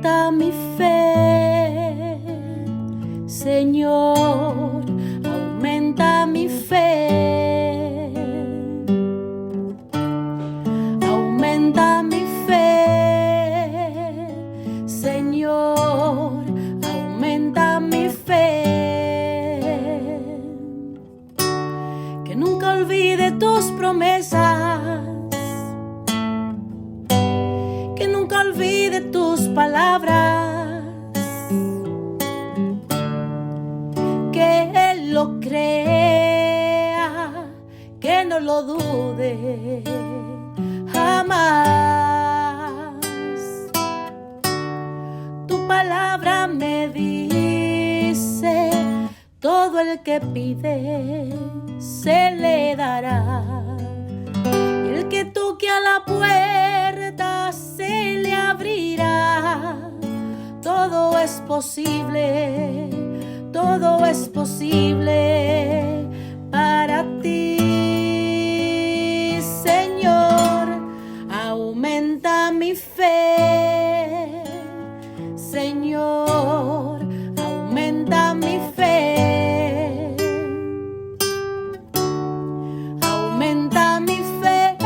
Aumenta mi fe, Señor, aumenta mi fe. Aumenta mi fe, Señor, aumenta mi fe. Que nunca olvide tus promesas, que nunca olvide tus palabras, que Él lo crea, que no lo dude jamás. Tu palabra me dice, todo el que pide se le dará, y el que toque a la puerta se le abrirá. Todo es posible, todo es posible para ti, Señor. Aumenta mi fe, Señor, aumenta mi fe. Aumenta mi fe,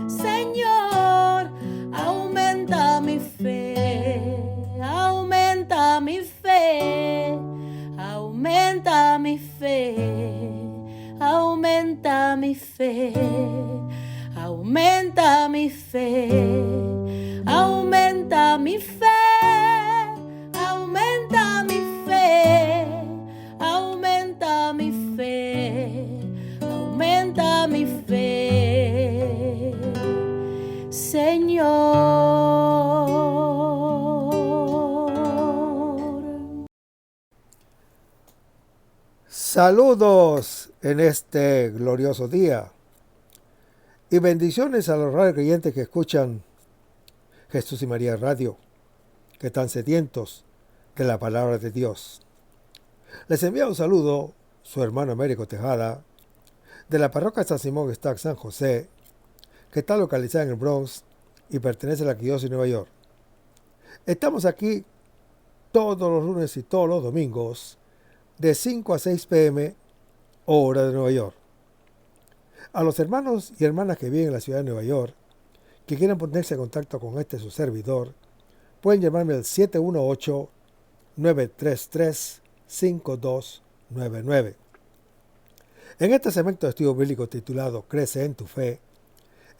Señor, aumenta mi fe. Aumenta mi fe, aumenta mi fe, aumenta mi fe, aumenta mi fe, aumenta mi fe, aumenta mi fe, aumenta mi fe, aumenta mi fe, Señor. Saludos en este glorioso día y bendiciones a los radios creyentes que escuchan Jesús y María Radio, que están sedientos de la palabra de Dios. Les envía un saludo su hermano Américo Tejada, de la parroquia San Simón Stack San José, que está localizada en el Bronx y pertenece a la Arquidiócesis de Nueva York. Estamos aquí todos los lunes y todos los domingos, de 5 a 6 p.m., hora de Nueva York. A los hermanos y hermanas que viven en la ciudad de Nueva York, que quieran ponerse en contacto con su servidor, pueden llamarme al 718-933-5299. En este segmento de estudio bíblico titulado Crece en tu fe,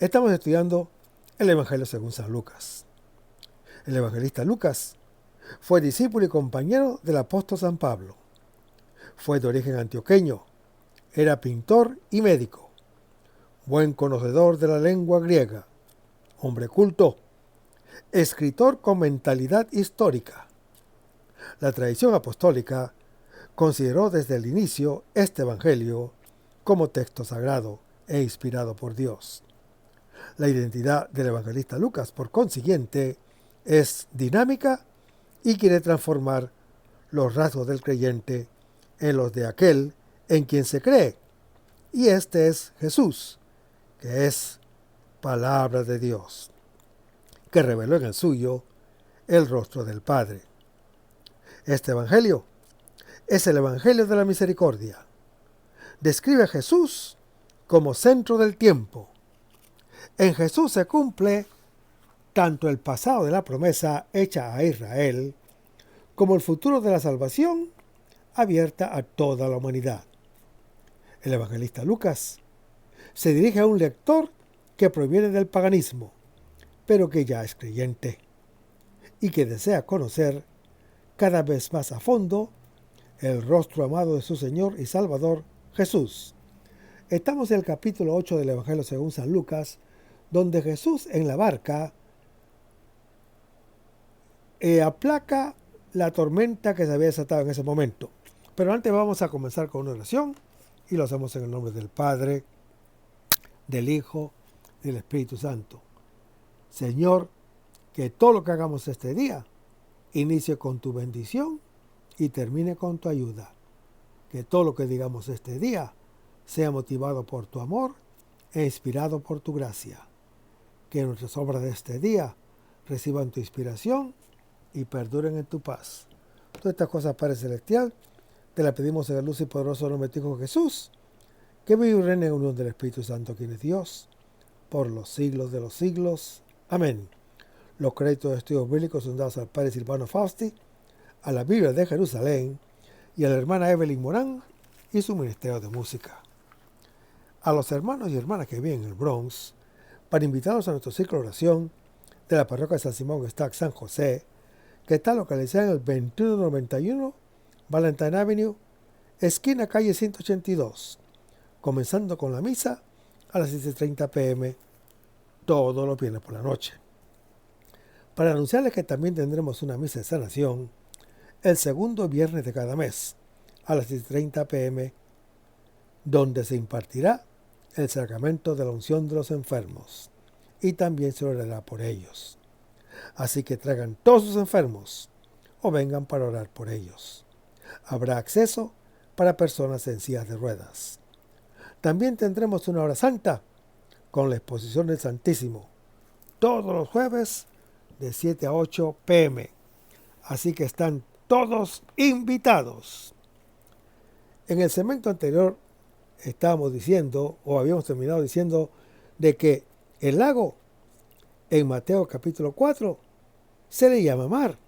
estamos estudiando el Evangelio según San Lucas. El evangelista Lucas fue discípulo y compañero del apóstol San Pablo. Fue de origen antioqueño, era pintor y médico, buen conocedor de la lengua griega, hombre culto, escritor con mentalidad histórica. La tradición apostólica consideró desde el inicio este evangelio como texto sagrado e inspirado por Dios. La identidad del evangelista Lucas, por consiguiente, es dinámica y quiere transformar los rasgos del creyente en los de aquel en quien se cree, y este es Jesús, que es palabra de Dios, que reveló en el suyo el rostro del Padre. Este evangelio es el evangelio de la misericordia. Describe a Jesús como centro del tiempo. En Jesús se cumple tanto el pasado de la promesa hecha a Israel como el futuro de la salvación abierta a toda la humanidad. El evangelista Lucas se dirige a un lector que proviene del paganismo, pero que ya es creyente y que desea conocer cada vez más a fondo el rostro amado de su Señor y Salvador Jesús. Estamos en el capítulo 8 del Evangelio según San Lucas, donde Jesús en la barca aplaca la tormenta que se había desatado en ese momento. Pero antes vamos a comenzar con una oración y lo hacemos en el nombre del Padre, del Hijo y del Espíritu Santo. Señor, que todo lo que hagamos este día inicie con tu bendición y termine con tu ayuda. Que todo lo que digamos este día sea motivado por tu amor e inspirado por tu gracia. Que nuestras obras de este día reciban tu inspiración y perduren en tu paz. Todas estas cosas, Padre Celestial, te las pedimos en el luz y poderoso nombre de tu Hijo Jesús, que vive y reina en unión del Espíritu Santo, quien es Dios, por los siglos de los siglos. Amén. Los créditos de estudios bíblicos son dados al Padre Silvano Fausti, a la Biblia de Jerusalén y a la hermana Evelyn Morán y su ministerio de música. A los hermanos y hermanas que viven en el Bronx, para invitarlos a nuestro ciclo de oración de la parroquia de San Simón Stack San José, que está localizada en el 2191 Valentine Avenue, esquina calle 182, comenzando con la misa a las 7:30 p.m. todos los viernes por la noche. Para anunciarles que también tendremos una misa de sanación el segundo viernes de cada mes a las 7:30 p.m., donde se impartirá el sacramento de la unción de los enfermos y también se orará por ellos. Así que traigan todos sus enfermos o vengan para orar por ellos. Habrá acceso para personas en sillas de ruedas. También tendremos una hora santa con la exposición del Santísimo todos los jueves de 7 a 8 p.m. Así que están todos invitados. En el segmento anterior estábamos diciendo, o habíamos terminado diciendo, de que el lago en Mateo capítulo 4 se le llama mar.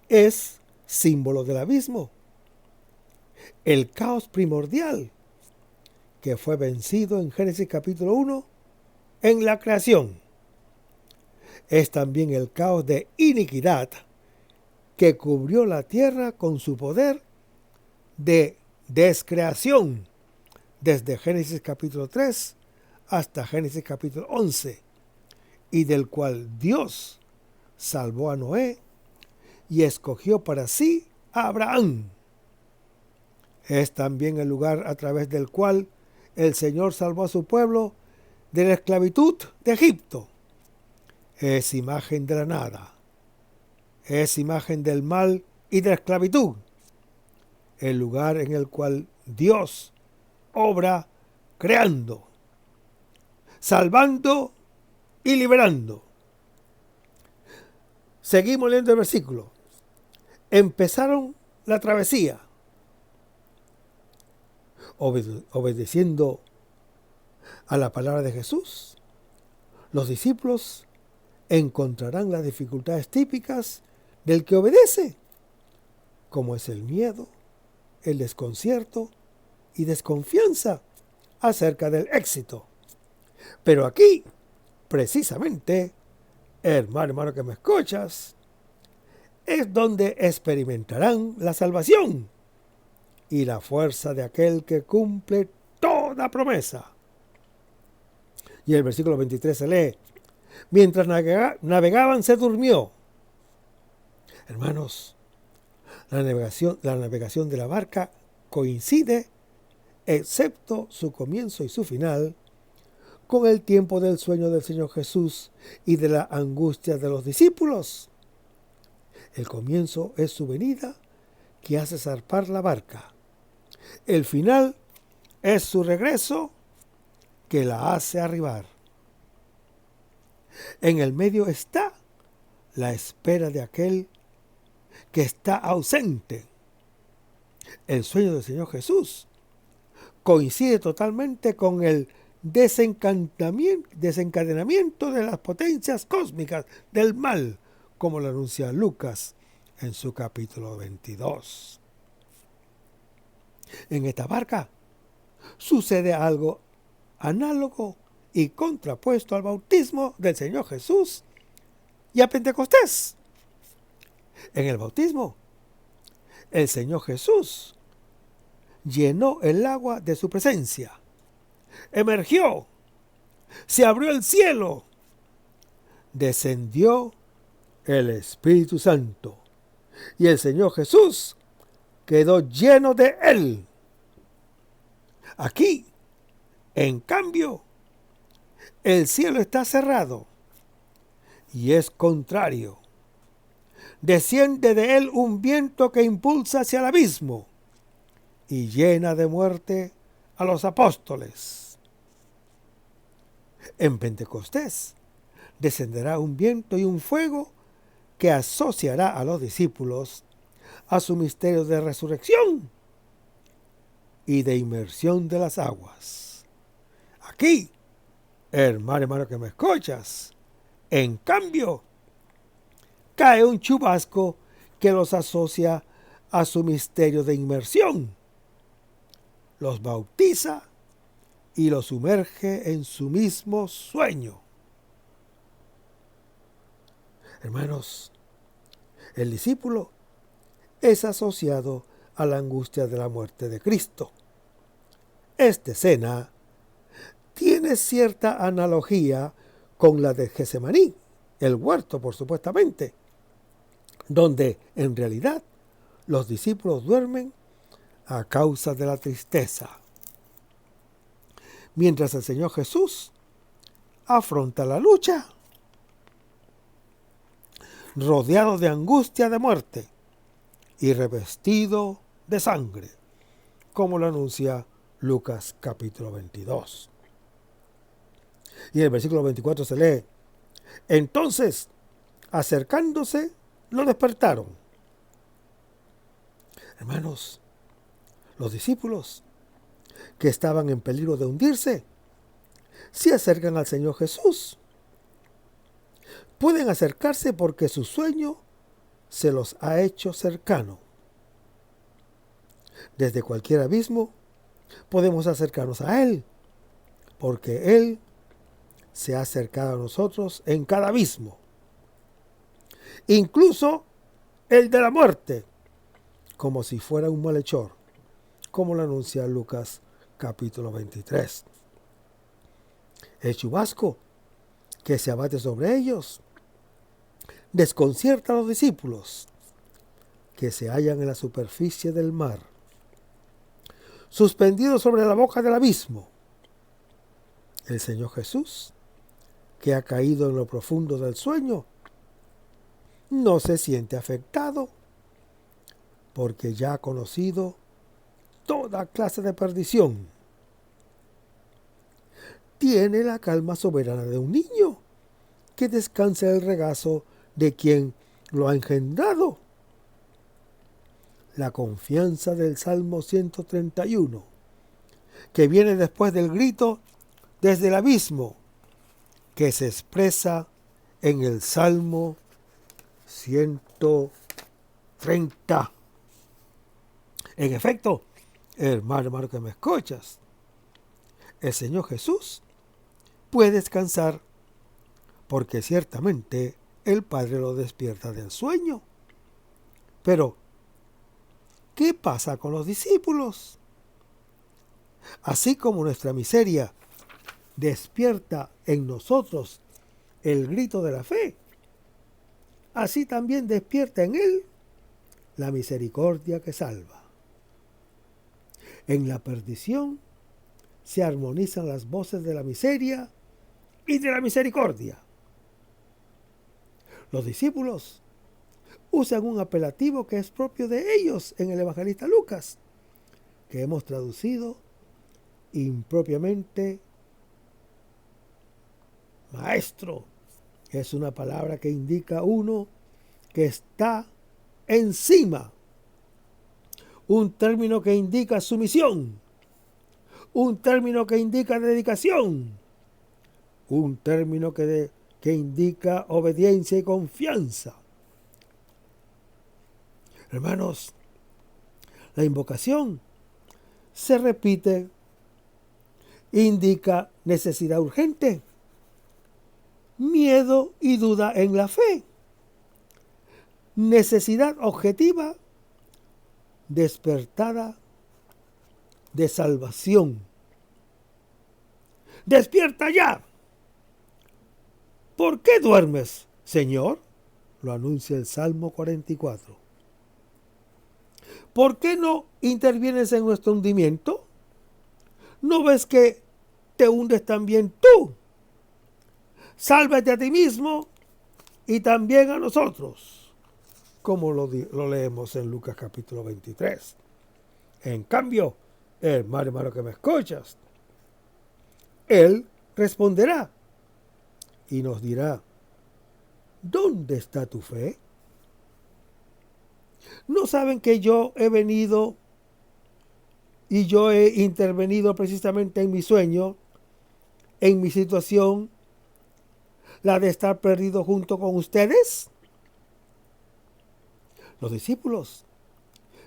Es símbolo del abismo, el caos primordial que fue vencido en Génesis capítulo 1 en la creación. Es también el caos de iniquidad que cubrió la tierra con su poder de descreación desde Génesis capítulo 3 hasta Génesis capítulo 11, y del cual Dios salvó a Noé y escogió para sí a Abraham. Es también el lugar a través del cual el Señor salvó a su pueblo de la esclavitud de Egipto. Es imagen de la nada. Es imagen del mal y de la esclavitud. El lugar en el cual Dios obra creando, salvando y liberando. Seguimos leyendo el versículo. Empezaron la travesía, obedeciendo a la palabra de Jesús. Los discípulos encontrarán las dificultades típicas del que obedece, como es el miedo, el desconcierto y desconfianza acerca del éxito. Pero aquí, precisamente, hermano que me escuchas, es donde experimentarán la salvación y la fuerza de aquel que cumple toda promesa. Y el versículo 23 se lee: mientras navegaban se durmió. Hermanos, la navegación de la barca coincide, excepto su comienzo y su final, con el tiempo del sueño del Señor Jesús y de la angustia de los discípulos. El comienzo es su venida, que hace zarpar la barca. El final es su regreso, que la hace arribar. En el medio está la espera de aquel que está ausente. El sueño del Señor Jesús coincide totalmente con el desencadenamiento de las potencias cósmicas del mal, como lo anuncia Lucas en su capítulo 22. En esta barca sucede algo análogo y contrapuesto al bautismo del Señor Jesús y a Pentecostés. En el bautismo, el Señor Jesús llenó el agua de su presencia, emergió, se abrió el cielo, descendió el Espíritu Santo y el Señor Jesús quedó lleno de él. Aquí, en cambio, el cielo está cerrado y es contrario. Desciende de él un viento que impulsa hacia el abismo y llena de muerte a los apóstoles. En Pentecostés descenderá un viento y un fuego que asociará a los discípulos a su misterio de resurrección y de inmersión de las aguas. Aquí, hermano que me escuchas, en cambio, cae un chubasco que los asocia a su misterio de inmersión, los bautiza y los sumerge en su mismo sueño. Hermanos, el discípulo es asociado a la angustia de la muerte de Cristo. Esta escena tiene cierta analogía con la de Getsemaní, el huerto, por supuestamente, donde en realidad los discípulos duermen a causa de la tristeza, mientras el Señor Jesús afronta la lucha, rodeado de angustia de muerte y revestido de sangre, como lo anuncia Lucas capítulo 22. Y en el versículo 24 se lee: entonces, acercándose, lo despertaron. Hermanos, los discípulos que estaban en peligro de hundirse se acercan al Señor Jesús. Pueden acercarse porque su sueño se los ha hecho cercano. Desde cualquier abismo podemos acercarnos a Él, porque Él se ha acercado a nosotros en cada abismo, incluso el de la muerte, como si fuera un malhechor, como lo anuncia Lucas capítulo 23. El chubasco que se abate sobre ellos desconcierta a los discípulos que se hallan en la superficie del mar, suspendidos sobre la boca del abismo. El Señor Jesús, que ha caído en lo profundo del sueño, no se siente afectado porque ya ha conocido toda clase de perdición. Tiene la calma soberana de un niño que descansa en el regazo de quien lo ha engendrado. La confianza del Salmo 131, que viene después del grito desde el abismo, que se expresa en el Salmo 130. En efecto, hermano que me escuchas, el Señor Jesús puede descansar porque ciertamente el Padre lo despierta del sueño. Pero, ¿qué pasa con los discípulos? Así como nuestra miseria despierta en nosotros el grito de la fe, así también despierta en Él la misericordia que salva. En la perdición se armonizan las voces de la miseria y de la misericordia. Los discípulos usan un apelativo que es propio de ellos en el evangelista Lucas, que hemos traducido impropiamente maestro. Es una palabra que indica uno que está encima, un término que indica sumisión, un término que indica dedicación, un término que indica obediencia y confianza. Hermanos, la invocación se repite, indica necesidad urgente, miedo y duda en la fe, necesidad objetiva, despertada de salvación. ¡Despierta ya! ¿Por qué duermes, Señor? Lo anuncia el Salmo 44. ¿Por qué no intervienes en nuestro hundimiento? ¿No ves que te hundes también tú? Sálvate a ti mismo y también a nosotros, como lo leemos en Lucas capítulo 23. En cambio, hermano que me escuchas, Él responderá y nos dirá: ¿dónde está tu fe? ¿No saben que yo he venido y yo he intervenido precisamente en mi sueño, en mi situación, la de estar perdido junto con ustedes? Los discípulos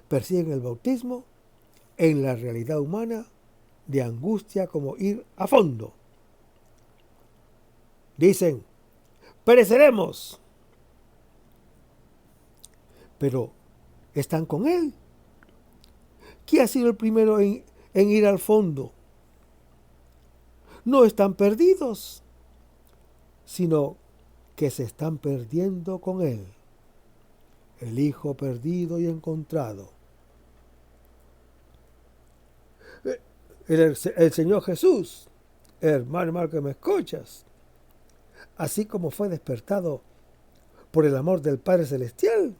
persiguen el bautismo en la realidad humana de angustia como ir a fondo. Dicen, pereceremos. Pero están con él. ¿Quién ha sido el primero en ir al fondo? No están perdidos, sino que se están perdiendo con él. El hijo perdido y encontrado. El Señor Jesús, hermano que me escuchas, así como fue despertado por el amor del Padre Celestial,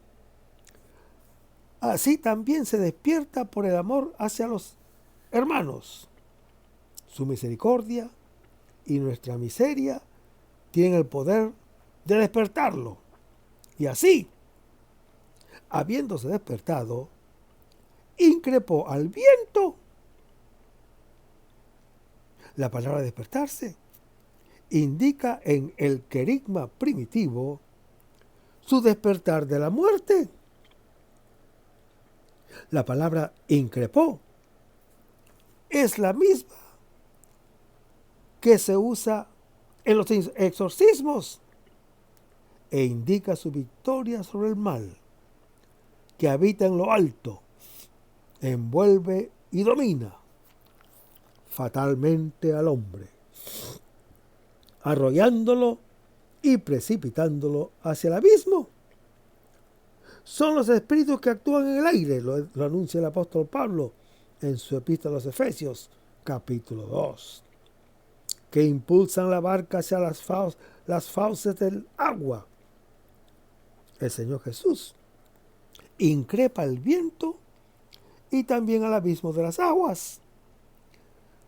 así también se despierta por el amor hacia los hermanos. Su misericordia y nuestra miseria tienen el poder de despertarlo. Y así, habiéndose despertado, increpó al viento. La palabra despertarse indica en el querigma primitivo su despertar de la muerte. La palabra increpó es la misma que se usa en los exorcismos e indica su victoria sobre el mal, que habita en lo alto, envuelve y domina fatalmente al hombre, arrollándolo y precipitándolo hacia el abismo. Son los espíritus que actúan en el aire, lo anuncia el apóstol Pablo en su epístola a los Efesios, capítulo 2, que impulsan la barca hacia las fauces del agua. El Señor Jesús increpa el viento y también al abismo de las aguas.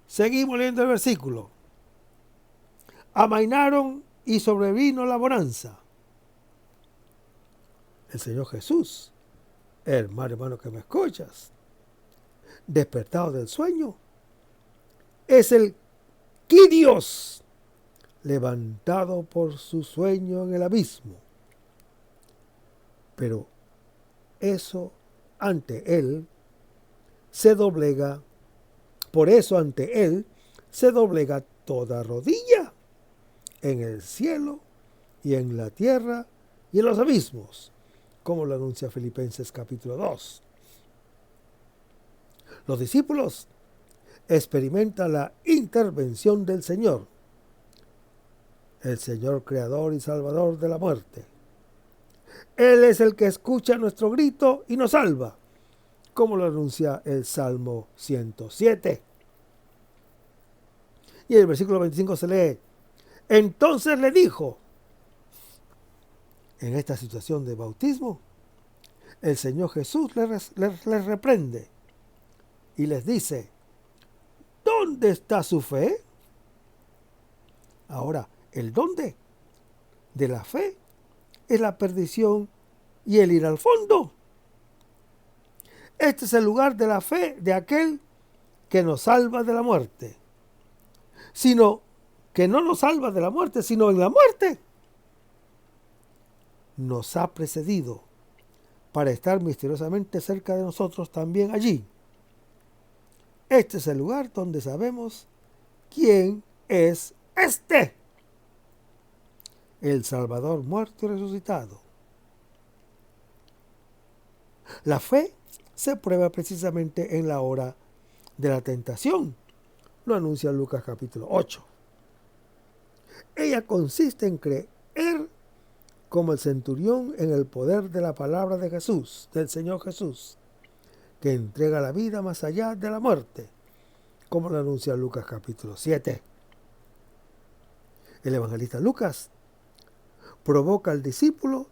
Seguimos leyendo el versículo. Amainaron y sobrevino la bonanza. El Señor Jesús, hermano que me escuchas, despertado del sueño, es el Kyrios, levantado por su sueño en el abismo. Pero eso ante él se doblega, por eso ante él se doblega toda rodilla, en el cielo y en la tierra y en los abismos, como lo anuncia Filipenses capítulo 2. Los discípulos experimentan la intervención del Señor, el Señor creador y salvador de la muerte. Él es el que escucha nuestro grito y nos salva, como lo anuncia el Salmo 107. Y en el versículo 25 se lee, entonces le dijo, en esta situación de bautismo, el Señor Jesús les reprende y les dice, ¿dónde está su fe? Ahora, el dónde de la fe es la perdición y el ir al fondo. Este es el lugar de la fe de aquel que nos salva de la muerte, sino que no nos salva de la muerte, sino en la muerte. Nos ha precedido para estar misteriosamente cerca de nosotros también allí. Este es el lugar donde sabemos quién es este, el Salvador muerto y resucitado. La fe se prueba precisamente en la hora de la tentación, lo anuncia Lucas capítulo 8. Ella consiste en creer como el centurión en el poder de la palabra de Jesús, del Señor Jesús, que entrega la vida más allá de la muerte, como lo anuncia Lucas capítulo 7. El evangelista Lucas provoca al discípulo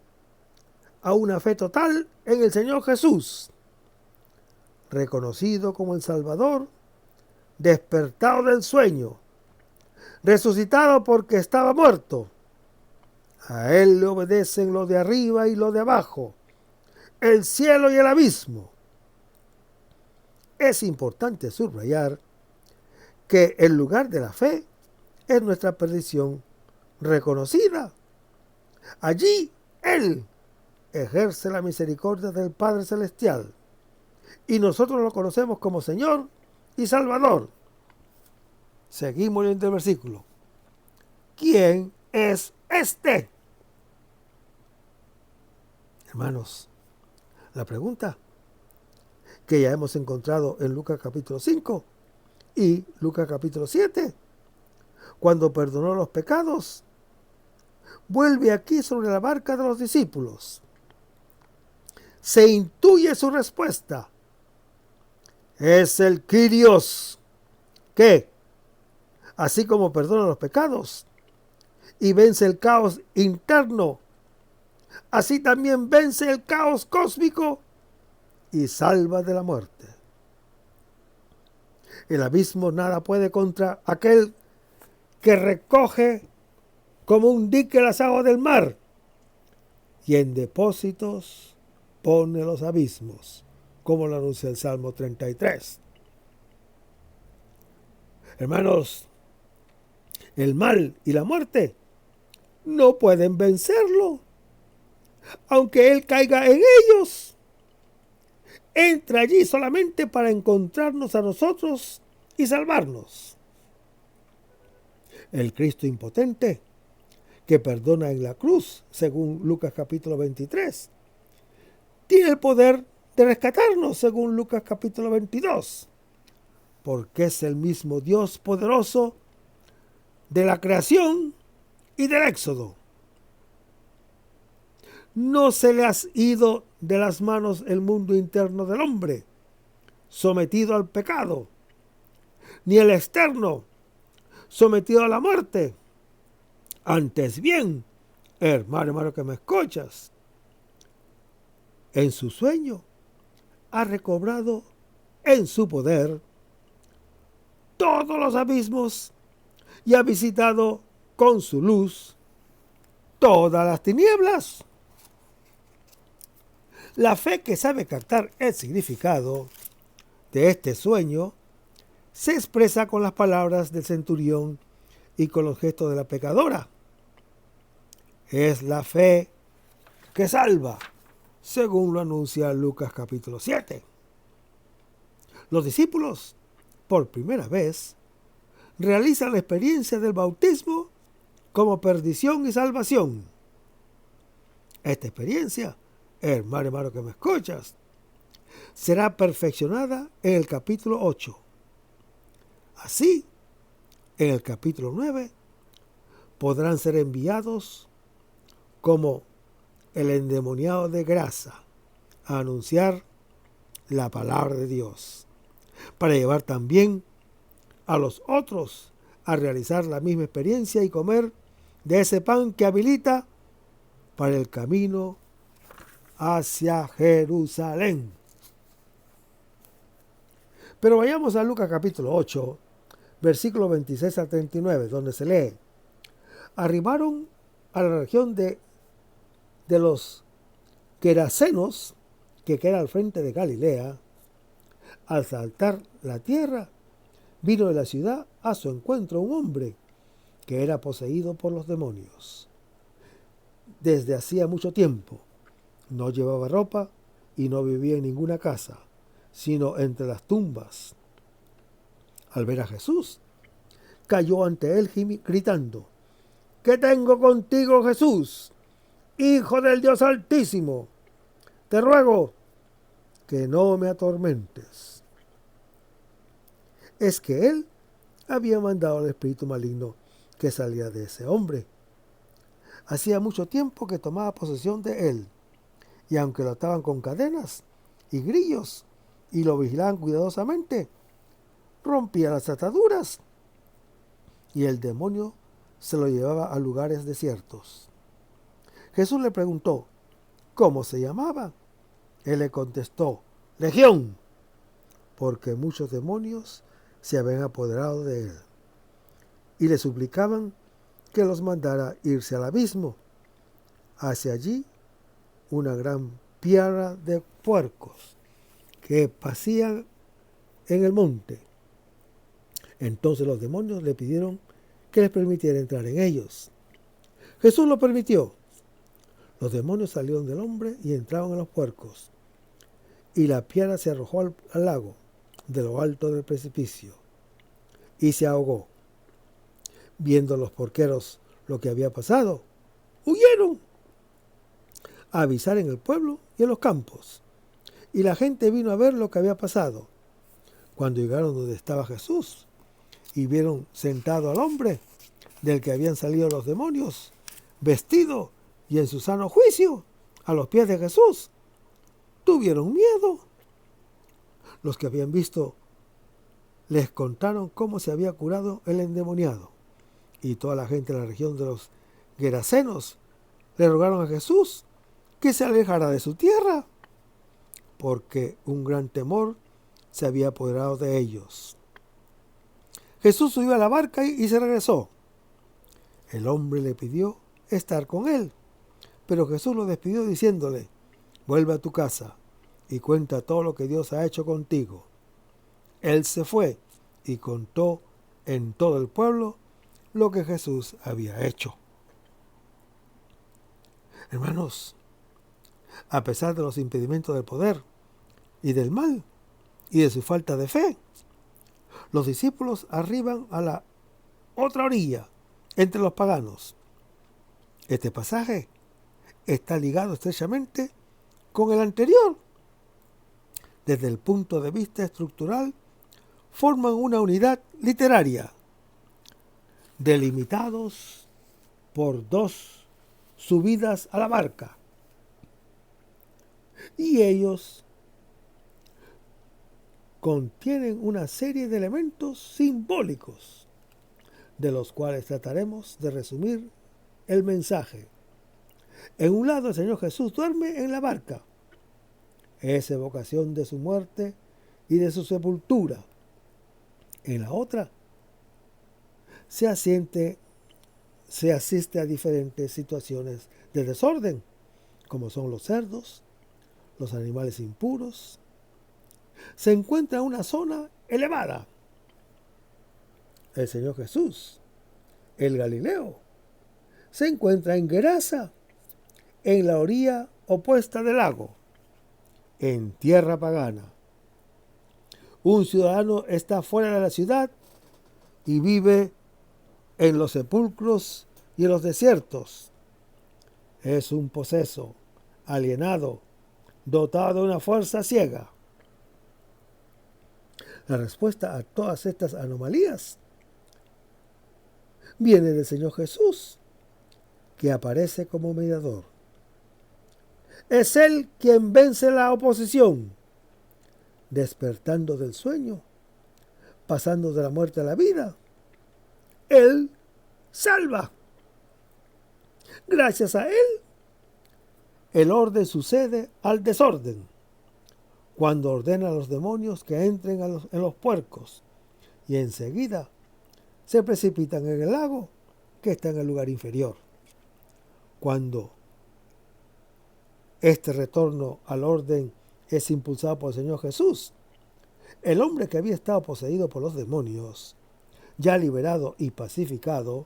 a una fe total en el Señor Jesús, reconocido como el Salvador, despertado del sueño, resucitado porque estaba muerto, A Él le obedecen lo de arriba y lo de abajo, el cielo y el abismo. Es importante subrayar que el lugar de la fe es nuestra perdición reconocida. Allí Él ejerce la misericordia del Padre Celestial y nosotros lo conocemos como Señor y Salvador. Seguimos leyendo el versículo. ¿Quién es este? Hermanos, la pregunta que ya hemos encontrado en Lucas capítulo 5 y Lucas capítulo 7, cuando perdonó los pecados, vuelve aquí sobre la barca de los discípulos. Se intuye su respuesta. Es el Kyrios, que, así como perdona los pecados y vence el caos interno, así también vence el caos cósmico y salva de la muerte. El abismo nada puede contra aquel que recoge como un dique las aguas del mar y en depósitos pone los abismos, como lo anuncia el Salmo 33. Hermanos, el mal y la muerte no pueden vencerlo, aunque Él caiga en ellos. Entra allí solamente para encontrarnos a nosotros y salvarnos. El Cristo impotente, que perdona en la cruz, según Lucas capítulo 23, tiene el poder de rescatarnos, según Lucas capítulo 22, porque es el mismo Dios poderoso de la creación y del éxodo. No se le ha ido de las manos el mundo interno del hombre, sometido al pecado, ni el externo, sometido a la muerte. Antes bien, hermano que me escuchas, en su sueño ha recobrado en su poder todos los abismos y ha visitado con su luz todas las tinieblas. La fe que sabe captar el significado de este sueño se expresa con las palabras del centurión y con los gestos de la pecadora. Es la fe que salva, según lo anuncia Lucas capítulo 7. Los discípulos, por primera vez, realizan la experiencia del bautismo como perdición y salvación. Esta experiencia, hermano que me escuchas, será perfeccionada en el capítulo 8. Así, en el capítulo 9, podrán ser enviados como el endemoniado de grasa a anunciar la palabra de Dios, para llevar también a los otros a realizar la misma experiencia y comer de ese pan que habilita para el camino hacia Jerusalén. Pero vayamos a Lucas capítulo 8, versículos 26 al 39, donde se lee: arribaron a la región de los Gerasenos, que queda al frente de Galilea. Al saltar la tierra, vino de la ciudad a su encuentro un hombre que era poseído por los demonios. Desde hacía mucho tiempo no llevaba ropa y no vivía en ninguna casa, sino entre las tumbas. Al ver a Jesús, cayó ante él gritando: ¿qué tengo contigo, Jesús, Hijo del Dios Altísimo? Te ruego que no me atormentes. Es que él había mandado al espíritu maligno que salía de ese hombre. Hacía mucho tiempo que tomaba posesión de él, y aunque lo ataban con cadenas y grillos y lo vigilaban cuidadosamente, rompía las ataduras y el demonio se lo llevaba a lugares desiertos. Jesús le preguntó cómo se llamaba. Él le contestó: Legión, porque muchos demonios se habían apoderado de él. Y le suplicaban que los mandara irse al abismo, hacia allí una gran piara de puercos que pasían en el monte. Entonces los demonios le pidieron que les permitiera entrar en ellos. Jesús lo permitió. Los demonios salieron del hombre y entraron en los puercos. Y la piara se arrojó al lago de lo alto del precipicio y se ahogó. Viendo los porqueros lo que había pasado, huyeron a avisar en el pueblo y en los campos. Y la gente vino a ver lo que había pasado. Cuando llegaron donde estaba Jesús y vieron sentado al hombre del que habían salido los demonios, vestido y en su sano juicio, a los pies de Jesús, tuvieron miedo. Los que habían visto les contaron cómo se había curado el endemoniado. Y toda la gente de la región de los Gerasenos le rogaron a Jesús que se alejara de su tierra, porque un gran temor se había apoderado de ellos. Jesús subió a la barca y se regresó. El hombre le pidió estar con él, pero Jesús lo despidió diciéndole: vuelve a tu casa y cuenta todo lo que Dios ha hecho contigo. Él se fue y contó en todo el pueblo lo que Jesús había hecho. Hermanos, a pesar de los impedimentos del poder y del mal y de su falta de fe, los discípulos arriban a la otra orilla, entre los paganos. Este pasaje está ligado estrechamente con el anterior. Desde el punto de vista estructural, forman una unidad literaria, delimitados por dos subidas a la barca. Y ellos contienen una serie de elementos simbólicos, de los cuales trataremos de resumir el mensaje. En un lado, el Señor Jesús duerme en la barca. Es evocación de su muerte y de su sepultura. En la otra, se asiste a diferentes situaciones de desorden, como son los cerdos, los animales impuros. Se encuentra en una zona elevada. El Señor Jesús, el Galileo, se encuentra en Gerasa, en la orilla opuesta del lago, en tierra pagana. Un ciudadano está fuera de la ciudad y vive en los sepulcros y en los desiertos. Es un poseso, alienado, dotado de una fuerza ciega. La respuesta a todas estas anomalías viene del Señor Jesús, que aparece como mediador. Es Él quien vence la oposición, despertando del sueño, pasando de la muerte a la vida. Él salva. Gracias a Él, el orden sucede al desorden, cuando ordena a los demonios que entren en los puercos, y enseguida se precipitan en el lago que está en el lugar inferior. Cuando este retorno al orden es impulsado por el Señor Jesús, el hombre que había estado poseído por los demonios, ya liberado y pacificado,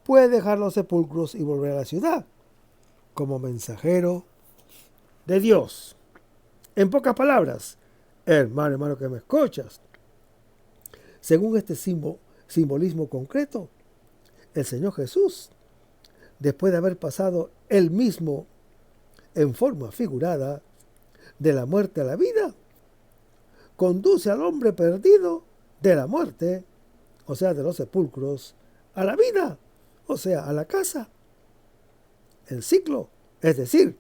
puede dejar los sepulcros y volver a la ciudad como mensajero de Dios. En pocas palabras, hermano que me escuchas, según este simbolismo concreto, el Señor Jesús, después de haber pasado él mismo en forma figurada de la muerte a la vida, conduce al hombre perdido de la muerte, o sea, de los sepulcros, a la vida, o sea, a la casa. El ciclo, es decir,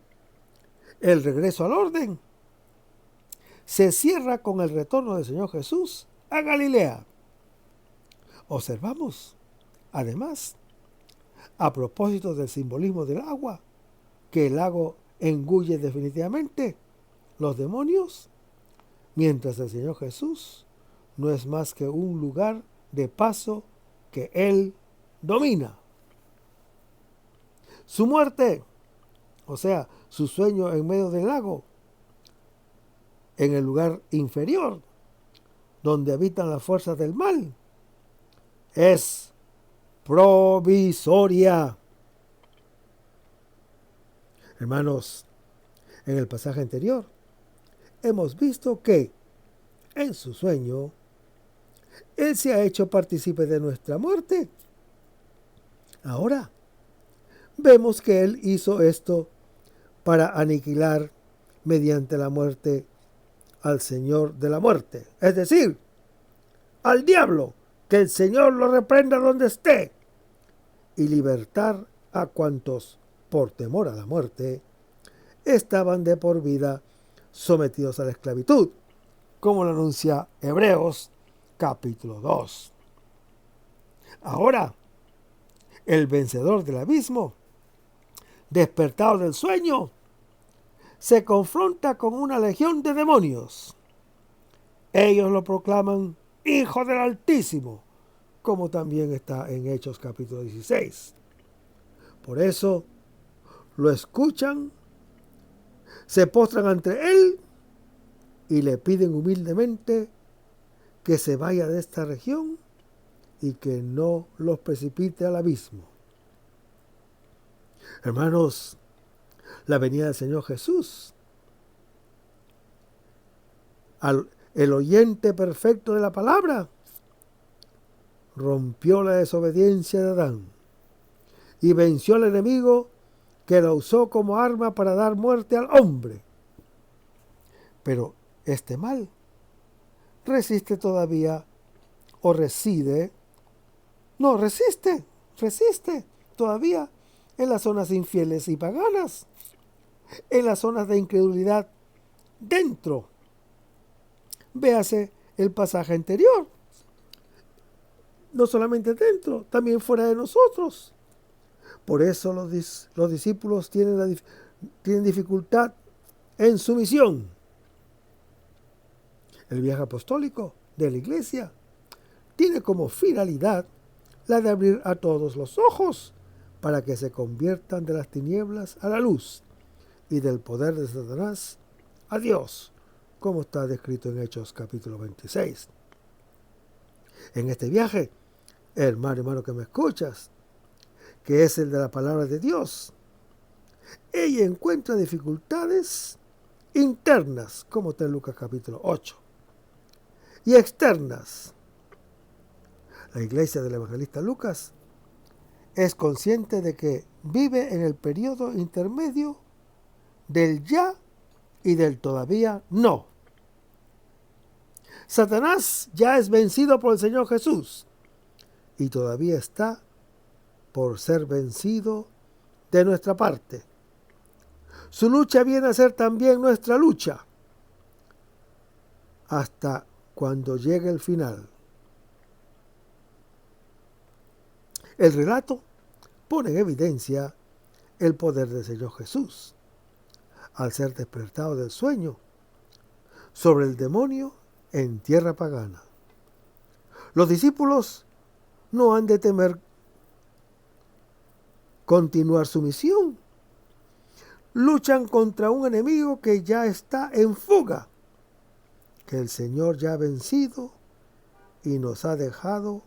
el regreso al orden, se cierra con el retorno del Señor Jesús a Galilea. Observamos, además, a propósito del simbolismo del agua, que el lago engulle definitivamente los demonios, mientras el Señor Jesús no es más que un lugar de paso que Él domina. Su muerte o sea, su sueño en medio del lago, en el lugar inferior, donde habitan las fuerzas del mal, es provisoria. Hermanos, en el pasaje anterior hemos visto que en su sueño Él se ha hecho partícipe de nuestra muerte. Ahora vemos que Él hizo esto para aniquilar mediante la muerte al Señor de la muerte, es decir, al diablo, que el Señor lo reprenda donde esté, y libertar a cuantos, por temor a la muerte, estaban de por vida sometidos a la esclavitud, como lo anuncia Hebreos capítulo 2. Ahora, el vencedor del abismo, despertado del sueño, se confronta con una legión de demonios. Ellos lo proclaman Hijo del Altísimo, como también está en Hechos capítulo 16. Por eso lo escuchan, se postran ante Él y le piden humildemente que se vaya de esta región y que no los precipite al abismo. Hermanos, la venida del Señor Jesús, el oyente perfecto de la palabra, rompió la desobediencia de Adán y venció al enemigo que lo usó como arma para dar muerte al hombre. Pero este mal resiste todavía, o reside todavía en las zonas infieles y paganas, en las zonas de incredulidad dentro. Véase el pasaje anterior. No solamente dentro, también fuera de nosotros. Por eso los discípulos tienen dificultad en su misión. El viaje apostólico de la iglesia tiene como finalidad la de abrir a todos los ojos para que se conviertan de las tinieblas a la luz y del poder de Satanás a Dios, como está descrito en Hechos capítulo 26. En este viaje, hermano que me escuchas, que es el de la palabra de Dios, ella encuentra dificultades internas, como está en Lucas capítulo 8, y externas. La iglesia del evangelista Lucas es consciente de que vive en el periodo intermedio del ya y del todavía no. Satanás ya es vencido por el Señor Jesús y todavía está por ser vencido de nuestra parte. Su lucha viene a ser también nuestra lucha hasta cuando llegue el final. El relato pone en evidencia el poder del Señor Jesús al ser despertado del sueño sobre el demonio en tierra pagana. Los discípulos no han de temer continuar su misión. Luchan contra un enemigo que ya está en fuga, que el Señor ya ha vencido y nos ha dejado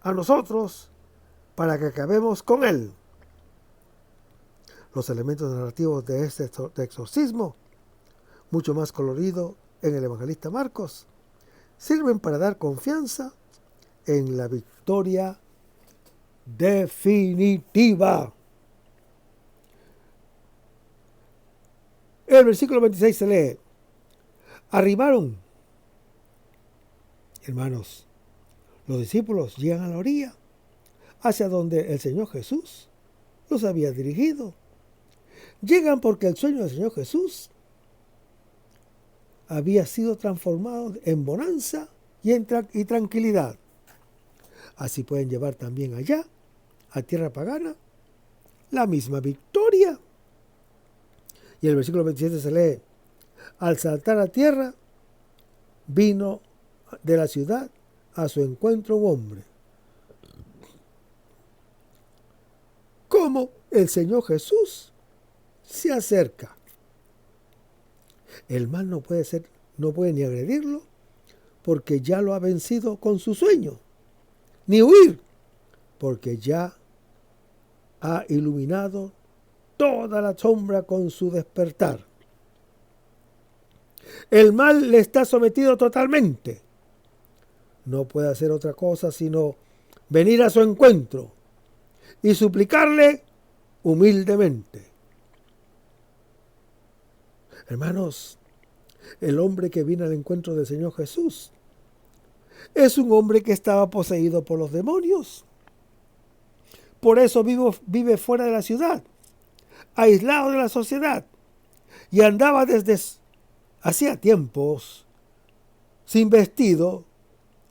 a nosotros para que acabemos con él. Los elementos narrativos de este exorcismo, mucho más colorido en el evangelista Marcos, sirven para dar confianza en la victoria definitiva. El versículo 26 se lee: arribaron, hermanos, los discípulos llegan a la orilla, hacia donde el Señor Jesús los había dirigido. Llegan porque el sueño del Señor Jesús había sido transformado en bonanza y tranquilidad. Así pueden llevar también allá, a tierra pagana, la misma victoria. Y el versículo 27 se lee: al saltar a tierra, vino de la ciudad a su encuentro un hombre. ¿Cómo el Señor Jesús se acerca. El mal no puede ni agredirlo, porque ya lo ha vencido con su sueño, ni huir, porque ya ha iluminado toda la sombra con su despertar. El mal le está sometido totalmente. No puede hacer otra cosa sino venir a su encuentro y suplicarle humildemente. Hermanos, el hombre que vino al encuentro del Señor Jesús es un hombre que estaba poseído por los demonios. Por eso vive fuera de la ciudad, aislado de la sociedad, y andaba desde hacía tiempos sin vestido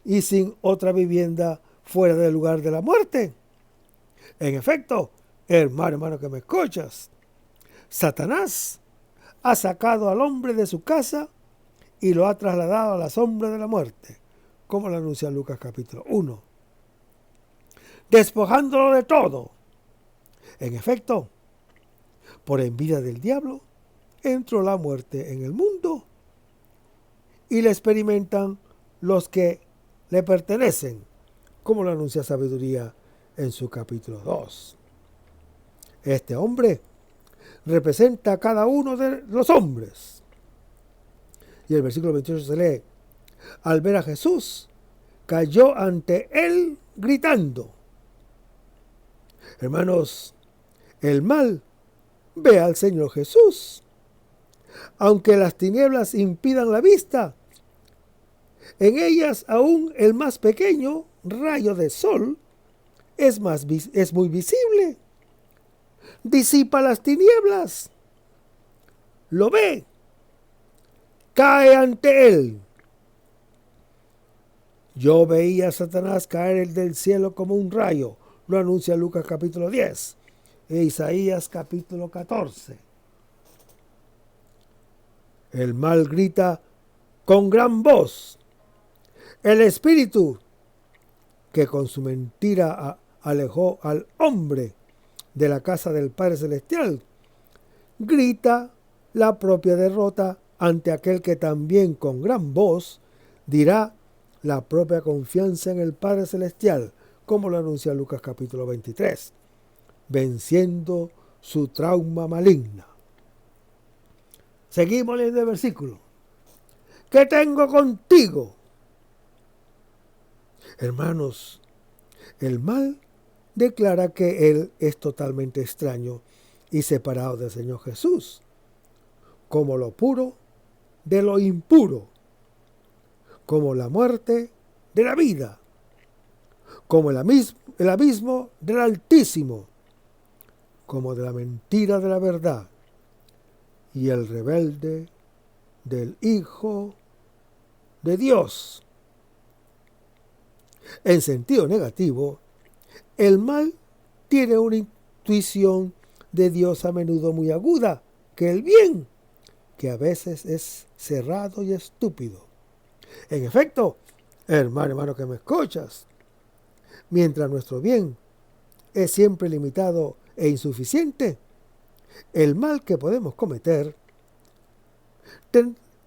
y sin otra vivienda fuera del lugar de la muerte. En efecto, hermano que me escuchas, Satanás ha sacado al hombre de su casa y lo ha trasladado a la sombra de la muerte, como lo anuncia Lucas capítulo 1, despojándolo de todo. En efecto, por envidia del diablo, entró la muerte en el mundo y la experimentan los que le pertenecen, como lo anuncia Sabiduría en su capítulo 2. Este hombre representa a cada uno de los hombres. Y el versículo 28 se lee: al ver a Jesús, cayó ante él gritando. Hermanos, el mal ve al Señor Jesús. Aunque las tinieblas impidan la vista, en ellas aún el más pequeño rayo de sol es muy visible. Disipa las tinieblas. Lo ve. Cae ante él. Yo veía a Satanás caer del cielo como un rayo. Lo anuncia Lucas capítulo 10 e Isaías capítulo 14. El mal grita con gran voz. El espíritu que con su mentira alejó al hombre de la casa del Padre Celestial grita la propia derrota ante aquel que también con gran voz dirá la propia confianza en el Padre Celestial, como lo anuncia Lucas capítulo 23, venciendo su trauma maligna. Seguimos leyendo el versículo. ¿Qué tengo contigo? Hermanos, el mal declara que él es totalmente extraño y separado del Señor Jesús, como lo puro de lo impuro, como la muerte de la vida, como el abismo del Altísimo, como de la mentira de la verdad, y el rebelde del Hijo de Dios. En sentido negativo, el mal tiene una intuición de Dios a menudo muy aguda que el bien, que a veces es cerrado y estúpido. En efecto, hermano que me escuchas, mientras nuestro bien es siempre limitado e insuficiente, el mal que podemos cometer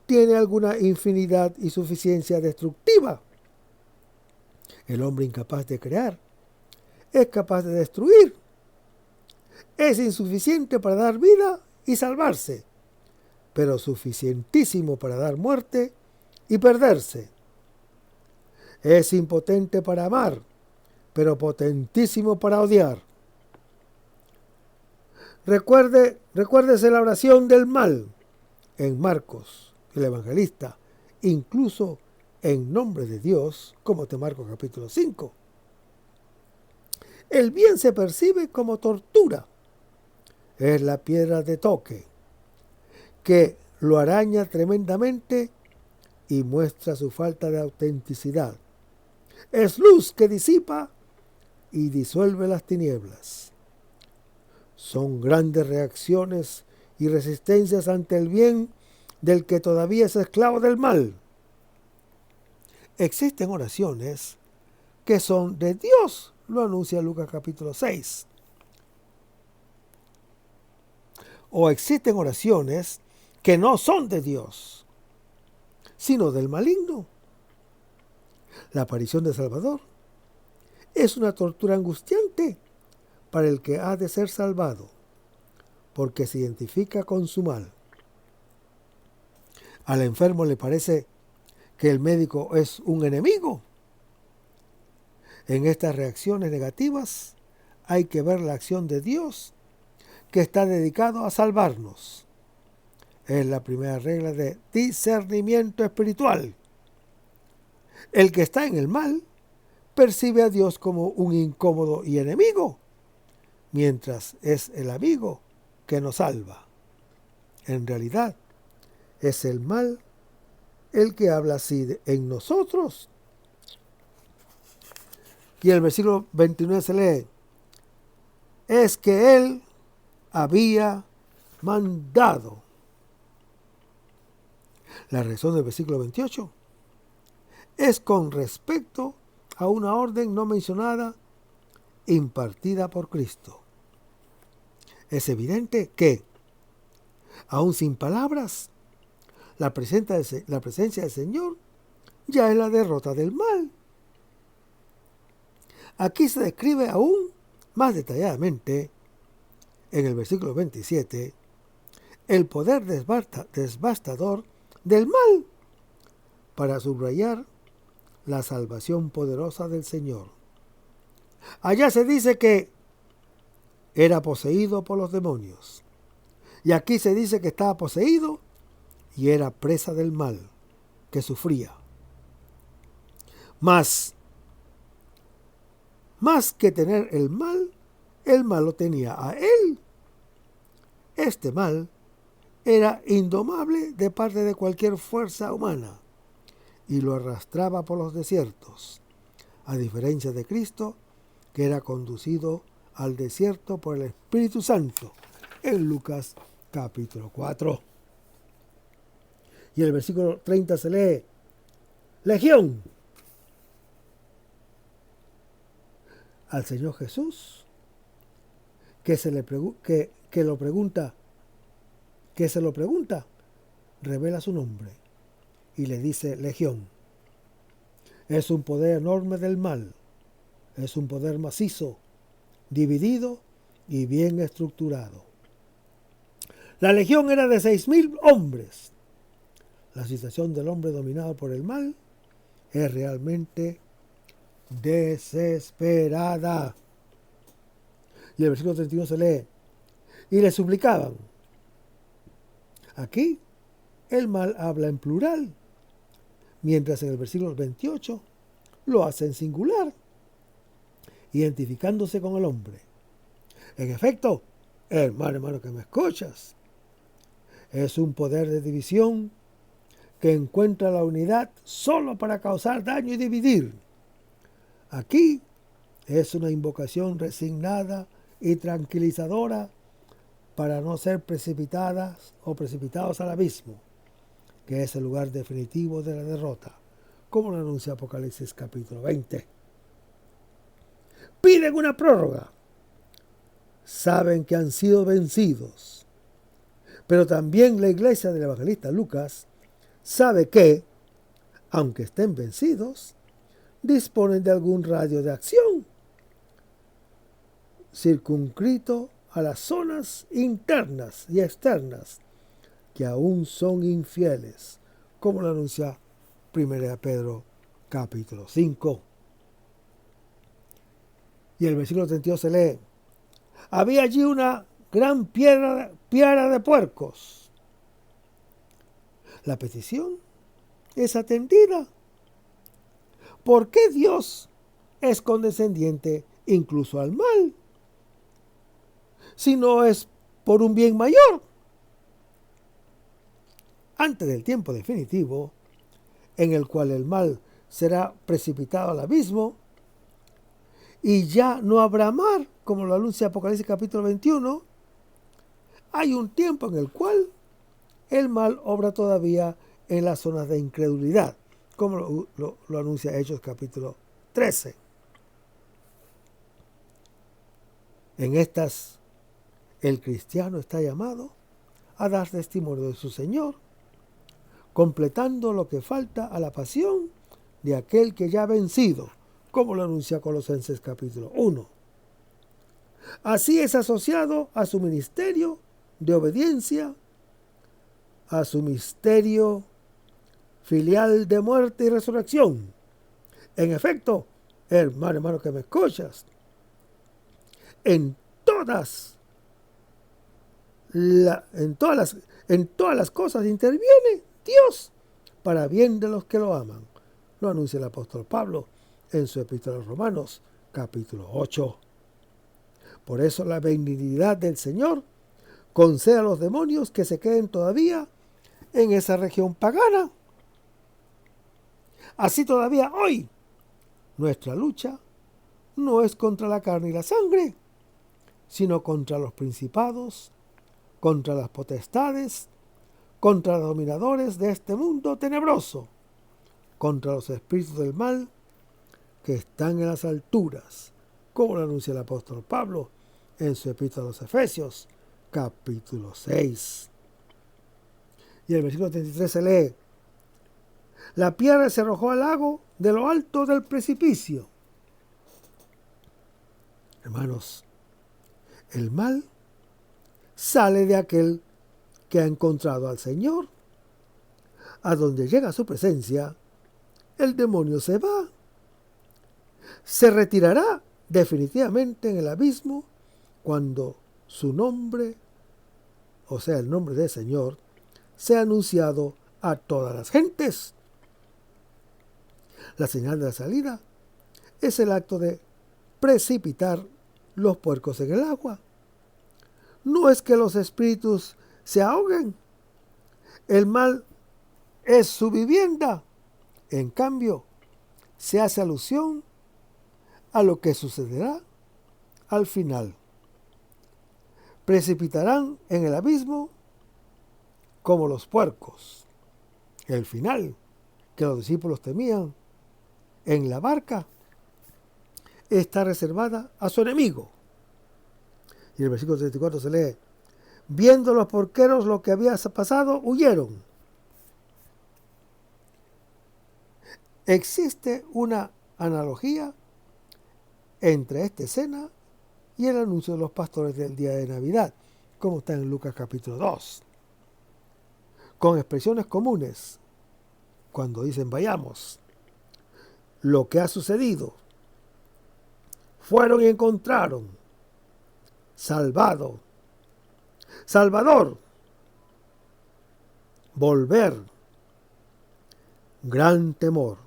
tiene alguna infinidad y suficiencia destructiva. El hombre incapaz de crear es capaz de destruir. Es insuficiente para dar vida y salvarse, pero suficientísimo para dar muerte y perderse. Es impotente para amar, pero potentísimo para odiar. Recuérdese la oración del mal en Marcos, el evangelista, incluso en nombre de Dios, como te Marcos capítulo 5. El bien se percibe como tortura. Es la piedra de toque que lo araña tremendamente y muestra su falta de autenticidad. Es luz que disipa y disuelve las tinieblas. Son grandes reacciones y resistencias ante el bien del que todavía es esclavo del mal. Existen oraciones que son de Dios, lo anuncia Lucas capítulo 6. o existen oraciones que no son de Dios, sino del maligno. La aparición de Salvador es una tortura angustiante para el que ha de ser salvado, porque se identifica con su mal. Al enfermo le parece que el médico es un enemigo. En estas reacciones negativas hay que ver la acción de Dios, que está dedicado a salvarnos. Es la primera regla de discernimiento espiritual. El que está en el mal percibe a Dios como un incómodo y enemigo, mientras es el amigo que nos salva. En realidad, es el mal el que habla así en nosotros. Y el versículo 29 se lee: es que Él había mandado. La razón del versículo 28 es con respecto a una orden no mencionada impartida por Cristo. Es evidente que, aún sin palabras, la presencia del Señor ya es la derrota del mal. Aquí se describe aún más detalladamente, en el versículo 27, el poder devastador del mal, para subrayar la salvación poderosa del Señor. Allá se dice que era poseído por los demonios, y aquí se dice que estaba poseído y era presa del mal, que sufría. Más que tener el mal lo tenía a él. Este mal era indomable de parte de cualquier fuerza humana y lo arrastraba por los desiertos, a diferencia de Cristo, que era conducido al desierto por el Espíritu Santo, en Lucas capítulo 4. Y el versículo 30 se lee: Legión. Al Señor Jesús, que se lo pregunta, revela su nombre y le dice Legión. Es un poder enorme del mal, es un poder macizo, dividido y bien estructurado. La legión era de 6,000 hombres. La situación del hombre dominado por el mal es realmente desesperada. Y el versículo 31 se lee: y le suplicaban. Aquí el mal habla en plural, mientras en el versículo 28 lo hace en singular, identificándose con el hombre. En efecto, hermano que me escuchas, es un poder de división que encuentra la unidad solo para causar daño y dividir. Aquí es una invocación resignada y tranquilizadora para no ser precipitadas o precipitados al abismo, que es el lugar definitivo de la derrota, como lo anuncia Apocalipsis capítulo 20. Piden una prórroga. Saben que han sido vencidos. Pero también la iglesia del evangelista Lucas sabe que, aunque estén vencidos, disponen de algún radio de acción, circunscrito a las zonas internas y externas que aún son infieles, como lo anuncia 1 Pedro capítulo 5. Y el versículo 32 se lee: había allí una gran piedra de puercos. La petición es atendida. ¿Por qué Dios es condescendiente incluso al mal? Si no es por un bien mayor. Antes del tiempo definitivo, en el cual el mal será precipitado al abismo, y ya no habrá mar, como lo anuncia Apocalipsis capítulo 21, hay un tiempo en el cual el mal obra todavía en las zonas de incredulidad, como lo anuncia Hechos capítulo 13. En estas, el cristiano está llamado a dar testimonio de su Señor, completando lo que falta a la pasión de aquel que ya ha vencido, como lo anuncia Colosenses capítulo 1. Así es asociado a su ministerio de obediencia, a su misterio filial de muerte y resurrección. En efecto, hermano que me escuchas, en todas las cosas interviene Dios para bien de los que lo aman. Lo anuncia el apóstol Pablo en su epístola a los Romanos, capítulo 8. Por eso la benignidad del Señor concede a los demonios que se queden todavía en esa región pagana. Así todavía hoy, nuestra lucha no es contra la carne y la sangre, sino contra los principados, contra las potestades, contra los dominadores de este mundo tenebroso, contra los espíritus del mal que están en las alturas, como lo anuncia el apóstol Pablo en su epístola a los Efesios, capítulo 6. Y el versículo 33 se lee: la piedra se arrojó al lago de lo alto del precipicio. Hermanos, el mal sale de aquel que ha encontrado al Señor. A donde llega su presencia, el demonio se va. Se retirará definitivamente en el abismo cuando su nombre, o sea, el nombre del Señor, sea anunciado a todas las gentes. La señal de la salida es el acto de precipitar los puercos en el agua. No es que los espíritus se ahoguen. El mal es su vivienda. En cambio, se hace alusión a lo que sucederá al final. Precipitarán en el abismo como los puercos. El final que los discípulos temían en la barca está reservada a su enemigo. Y el versículo 34 se lee: viendo los porqueros lo que había pasado, huyeron. Existe una analogía entre esta escena y el anuncio de los pastores del día de Navidad, como está en Lucas capítulo 2. Con expresiones comunes, cuando dicen vayamos, lo que ha sucedido, fueron y encontraron, salvado, Salvador, volver, gran temor,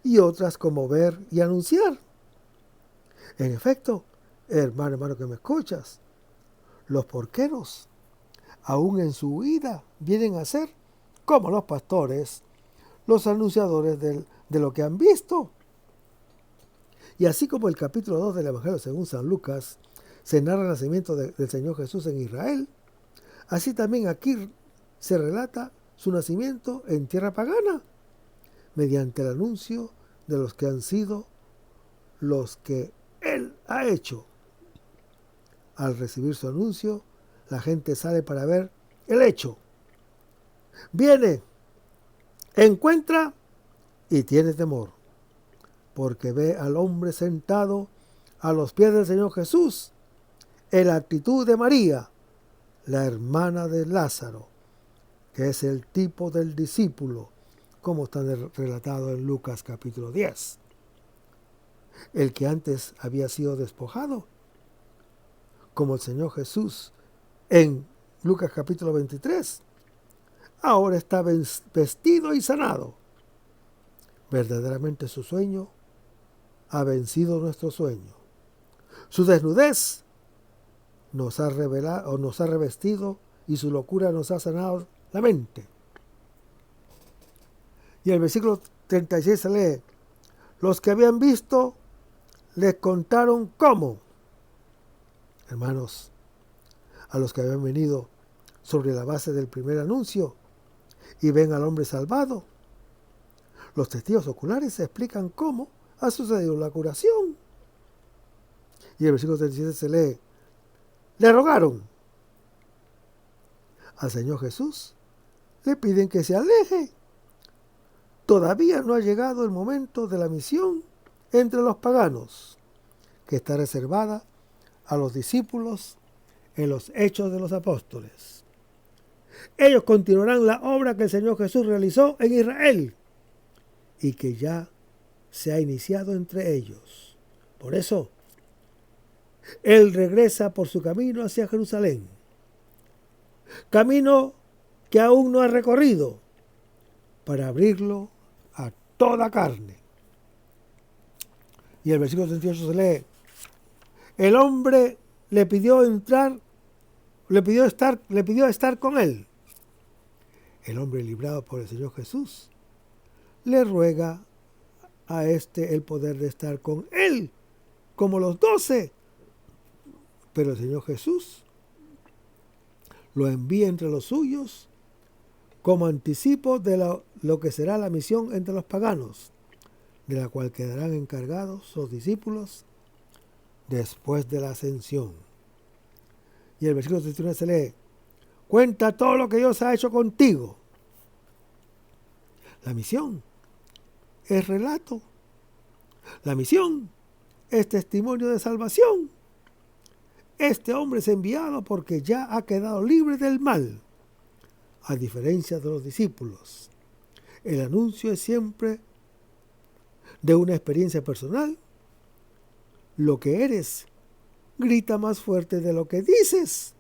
y otras como ver y anunciar. En efecto, hermano que me escuchas, los porqueros, aún en su huida, vienen a ser, como los pastores, los anunciadores de lo que han visto. Y así como el capítulo 2 del Evangelio según San Lucas se narra el nacimiento del Señor Jesús en Israel, así también aquí se relata su nacimiento en tierra pagana, mediante el anuncio de los que han sido los que Él ha hecho. Al recibir su anuncio, la gente sale para ver el hecho. Viene, encuentra y tiene temor, porque ve al hombre sentado a los pies del Señor Jesús, en la actitud de María, la hermana de Lázaro, que es el tipo del discípulo, como está relatado en Lucas capítulo 10. El que antes había sido despojado, como el Señor Jesús en Lucas capítulo 23, ahora está vestido y sanado. Verdaderamente su sueño ha vencido nuestro sueño. Su desnudez nos ha revelado o nos ha revestido, y su locura nos ha sanado la mente. Y el versículo 36 se lee: los que habían visto les contaron cómo. Hermanos, a los que habían venido sobre la base del primer anuncio y ven al hombre salvado, los testigos oculares explican cómo ha sucedido la curación. Y el versículo 37 se lee: le rogaron al Señor Jesús, le piden que se aleje. Todavía no ha llegado el momento de la misión entre los paganos, que está reservada a los discípulos en los Hechos de los Apóstoles. Ellos continuarán la obra que el Señor Jesús realizó en Israel y que ya se ha iniciado entre ellos. Por eso, Él regresa por su camino hacia Jerusalén, camino que aún no ha recorrido, para abrirlo a toda carne. Y el versículo 38 se lee: el hombre le pidió estar con él. El hombre librado por el Señor Jesús le ruega a éste el poder de estar con él, como los 12. Pero el Señor Jesús lo envía entre los suyos como anticipo de lo que será la misión entre los paganos, de la cual quedarán encargados los discípulos después de la ascensión. Y el versículo 31 se lee: cuenta todo lo que Dios ha hecho contigo. La misión es relato. La misión es testimonio de salvación. Este hombre es enviado porque ya ha quedado libre del mal, a diferencia de los discípulos. El anuncio es siempre de una experiencia personal. Lo que eres grita más fuerte de lo que dices.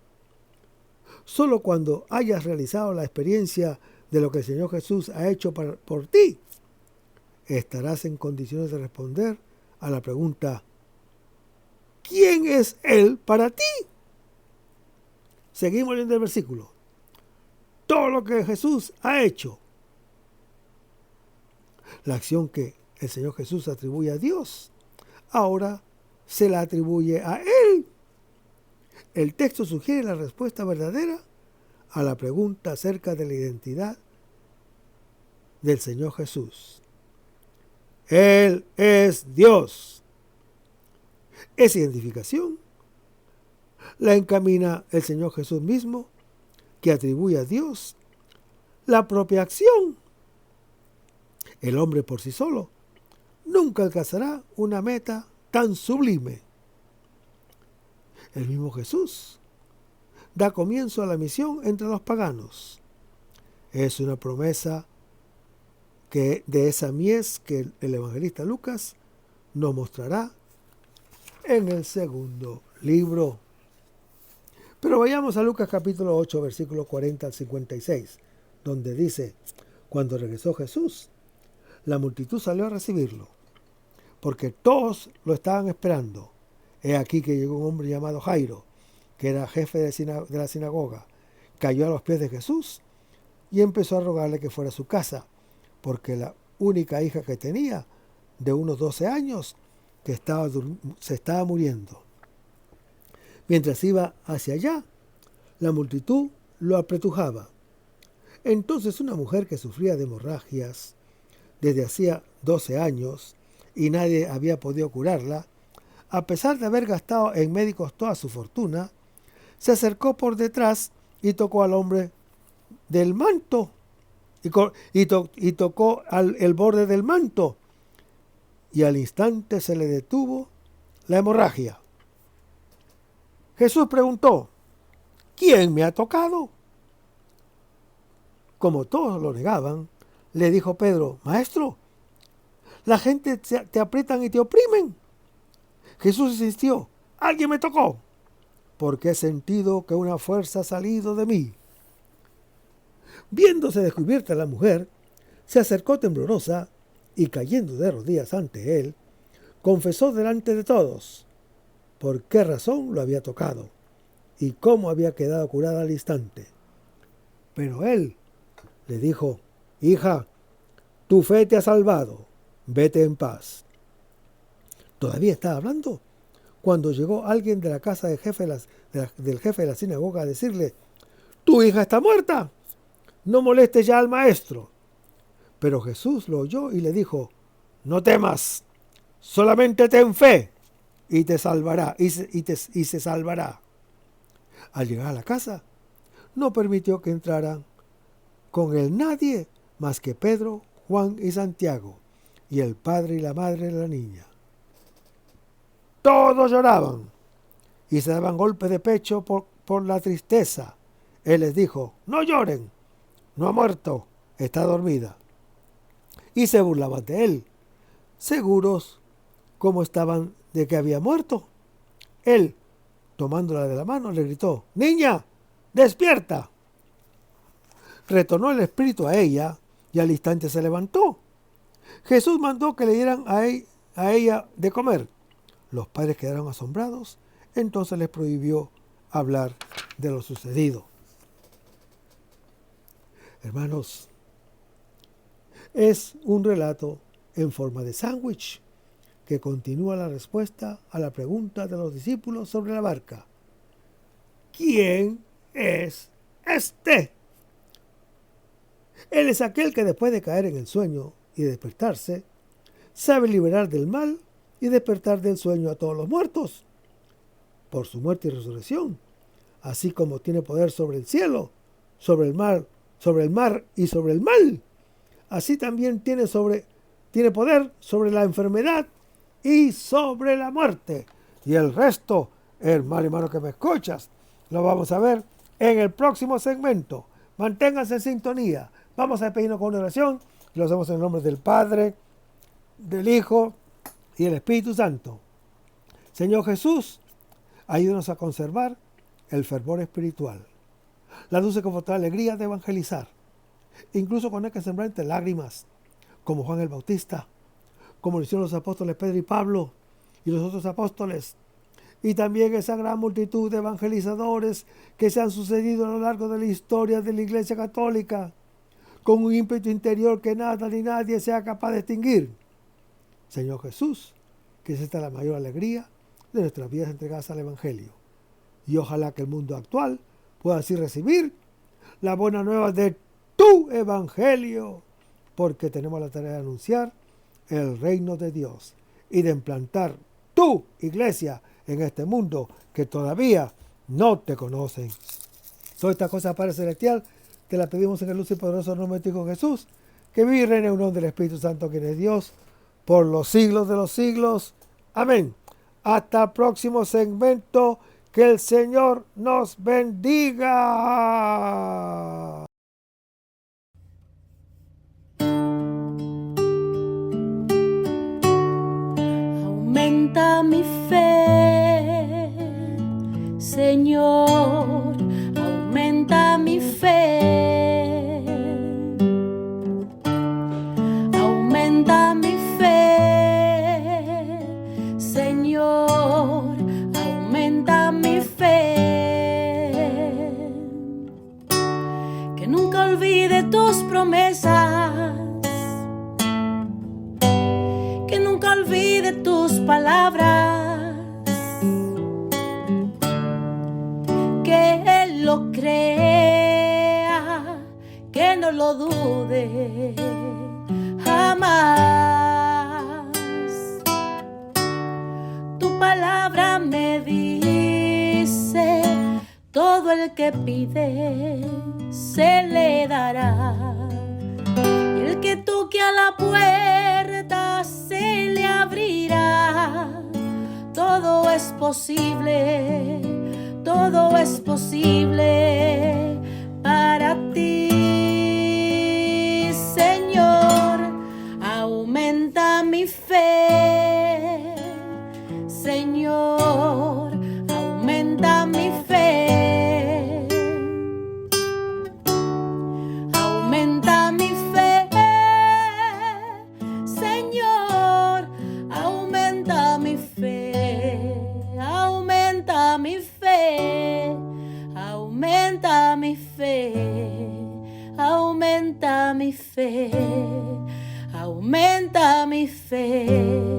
Solo cuando hayas realizado la experiencia de lo que el Señor Jesús ha hecho por ti, estarás en condiciones de responder a la pregunta: ¿quién es Él para ti? Seguimos leyendo el versículo. Todo lo que Jesús ha hecho. La acción que el Señor Jesús atribuye a Dios, ahora se la atribuye a Él. El texto sugiere la respuesta verdadera a la pregunta acerca de la identidad del Señor Jesús. Él es Dios. Esa identificación la encamina el Señor Jesús mismo, que atribuye a Dios la propia acción. El hombre por sí solo nunca alcanzará una meta tan sublime. El mismo Jesús da comienzo a la misión entre los paganos. Es una promesa que de esa mies que el evangelista Lucas nos mostrará en el segundo libro. Pero vayamos a Lucas capítulo 8, versículos 40 al 56, donde dice: cuando regresó Jesús, la multitud salió a recibirlo, porque todos lo estaban esperando. He aquí que llegó un hombre llamado Jairo, que era jefe de la sinagoga. Cayó a los pies de Jesús y empezó a rogarle que fuera a su casa, porque la única hija que tenía, de unos 12 años, se estaba muriendo. Mientras iba hacia allá, la multitud lo apretujaba. Entonces una mujer que sufría de hemorragias desde hacía 12 años y nadie había podido curarla, a pesar de haber gastado en médicos toda su fortuna, se acercó por detrás y tocó al hombre del manto, y tocó el borde del manto, y al instante se le detuvo la hemorragia. Jesús preguntó: ¿quién me ha tocado? Como todos lo negaban, le dijo Pedro: Maestro, la gente te aprietan y te oprimen. Jesús insistió: alguien me tocó, porque he sentido que una fuerza ha salido de mí. Viéndose descubierta la mujer, se acercó temblorosa y, cayendo de rodillas ante él, confesó delante de todos por qué razón lo había tocado y cómo había quedado curada al instante. Pero él le dijo: hija, tu fe te ha salvado, vete en paz. Todavía estaba hablando cuando llegó alguien de la casa del jefe de la sinagoga a decirle: tu hija está muerta, no molestes ya al maestro. Pero Jesús lo oyó y le dijo: no temas, solamente ten fe y se salvará. Al llegar a la casa, no permitió que entraran con él nadie más que Pedro, Juan y Santiago, y el padre y la madre de la niña. Todos lloraban y se daban golpes de pecho por la tristeza. Él les dijo: no lloren, no ha muerto, está dormida. Y se burlaban de él, seguros como estaban de que había muerto. Él, tomándola de la mano, le gritó: niña, despierta. Retornó el espíritu a ella y al instante se levantó. Jesús mandó que le dieran a ella de comer. Los padres quedaron asombrados, entonces les prohibió hablar de lo sucedido. Hermanos, es un relato en forma de sándwich que continúa la respuesta a la pregunta de los discípulos sobre la barca. ¿Quién es este? Él es aquel que después de caer en el sueño y despertarse, sabe liberar del mal y despertar del sueño a todos los muertos por su muerte y resurrección, así como tiene poder sobre el cielo, sobre el mar y sobre el mal. Así también tiene poder sobre la enfermedad y sobre la muerte. Y el resto, hermano que me escuchas, lo vamos a ver en el próximo segmento. Manténganse en sintonía. Vamos a despedirnos con una oración y lo hacemos en el nombre del Padre, del Hijo y del Espíritu Santo. Señor Jesús, ayúdanos a conservar el fervor espiritual, la dulce y confortable alegría de evangelizar, incluso cuando hay que sembrar entre lágrimas, como Juan el Bautista, como lo hicieron los apóstoles Pedro y Pablo y los otros apóstoles, y también esa gran multitud de evangelizadores que se han sucedido a lo largo de la historia de la Iglesia Católica, con un ímpetu interior que nada ni nadie sea capaz de extinguir. Señor Jesús, que es esta la mayor alegría de nuestras vidas entregadas al Evangelio. Y ojalá que el mundo actual pueda así recibir la buena nueva de tu Evangelio, porque tenemos la tarea de anunciar el reino de Dios y de implantar tu iglesia en este mundo que todavía no te conocen. Todas estas cosas, Padre Celestial, te las pedimos en el luz y poderoso nombre de tu Hijo Jesús, que vive y reina en unión del Espíritu Santo, quien es Dios, por los siglos de los siglos. Amén. Hasta el próximo segmento. Que el Señor nos bendiga. Aumenta mi fe, Señor, aumenta mi fe. Aumenta mi fe, Señor, aumenta mi fe. Que nunca olvide tus promesas, que nunca olvide tus palabras, que Él lo crea, que no lo dude jamás. Tu palabra me dice: todo el que pide se le dará, y el que toque a la puerta se le abrirá. Todo es posible, todo es posible para ti, Señor. Aumenta mi fe, Señor, aumenta mi fe. Aumenta mi fe, Señor, aumenta mi fe. Aumenta mi fe, aumenta mi fe, aumenta mi fe, aumenta mi fe.